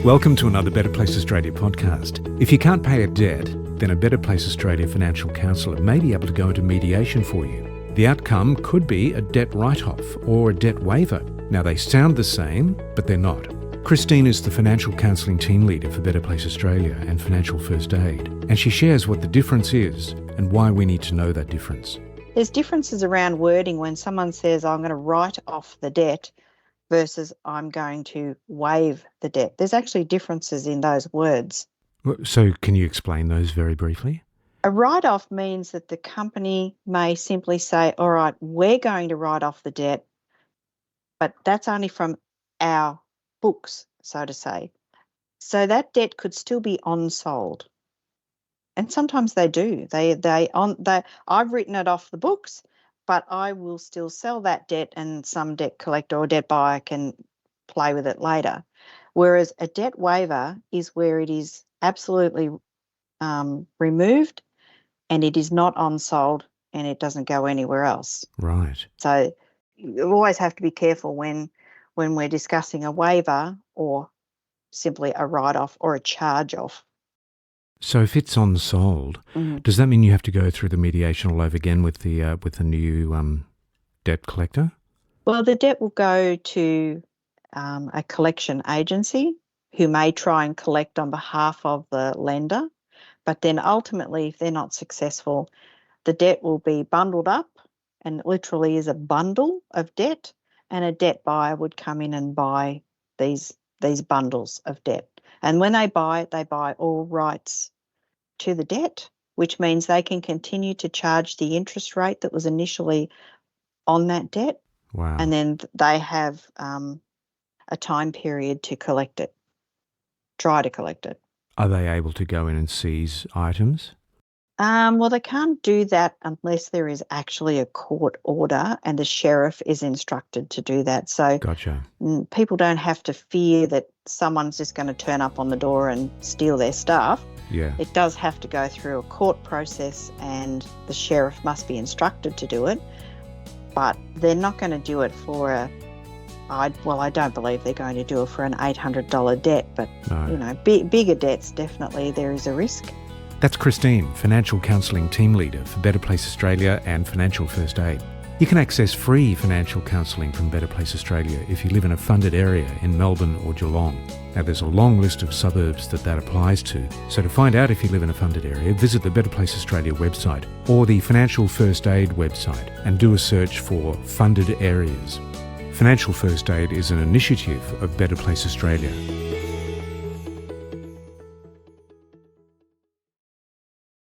Welcome to another Better Place Australia podcast. If you can't pay a debt, then a Better Place Australia financial counsellor may be able to go into mediation for you. The outcome could be a debt write-off or a debt waiver. Now, they sound the same, but they're not. Christine is the financial counselling team leader for Better Place Australia and Financial First Aid, and she shares what the difference is and why we need to know that difference. There's differences around wording when someone says, I'm going to write off the debt versus I'm going to waive the debt. There's actually differences in those words. So can you explain those very briefly? A write-off means that the company may simply say, all right, we're going to write off the debt, but that's only from our books, so to say. So that debt could still be on-sold. And sometimes they do. I've written it off the books, but I will still sell that debt and some debt collector or debt buyer can play with it later. Whereas a debt waiver is where it is absolutely removed and it is not on-sold and it doesn't go anywhere else. Right. So you always have to be careful when we're discussing a waiver or simply a write-off or a charge-off. So if it's unsold, does that mean you have to go through the mediation all over again with the new debt collector? Well, the debt will go to a collection agency who may try and collect on behalf of the lender, but then ultimately, if they're not successful, the debt will be bundled up and it literally is a bundle of debt, and a debt buyer would come in and buy these bundles of debt. And when they buy it, they buy all rights to the debt, which means they can continue to charge the interest rate that was initially on that debt. Wow. And then they have a time period to collect it, try to collect it. Are they able to go in and seize items? Well, they can't do that unless there is actually a court order and the sheriff is instructed to do that. So Gotcha. People don't have to fear that someone's just going to turn up on the door and steal their stuff. Yeah. It does have to go through a court process and the sheriff must be instructed to do it. But they're not going to do it for I don't believe they're going to do it for an $800 debt. But, No. Bigger debts, definitely there is a risk. That's Christine, Financial Counselling Team Leader for Better Place Australia and Financial First Aid. You can access free financial counselling from Better Place Australia if you live in a funded area in Melbourne or Geelong. Now, there's a long list of suburbs that applies to, so to find out if you live in a funded area, visit the Better Place Australia website or the Financial First Aid website and do a search for funded areas. Financial First Aid is an initiative of Better Place Australia.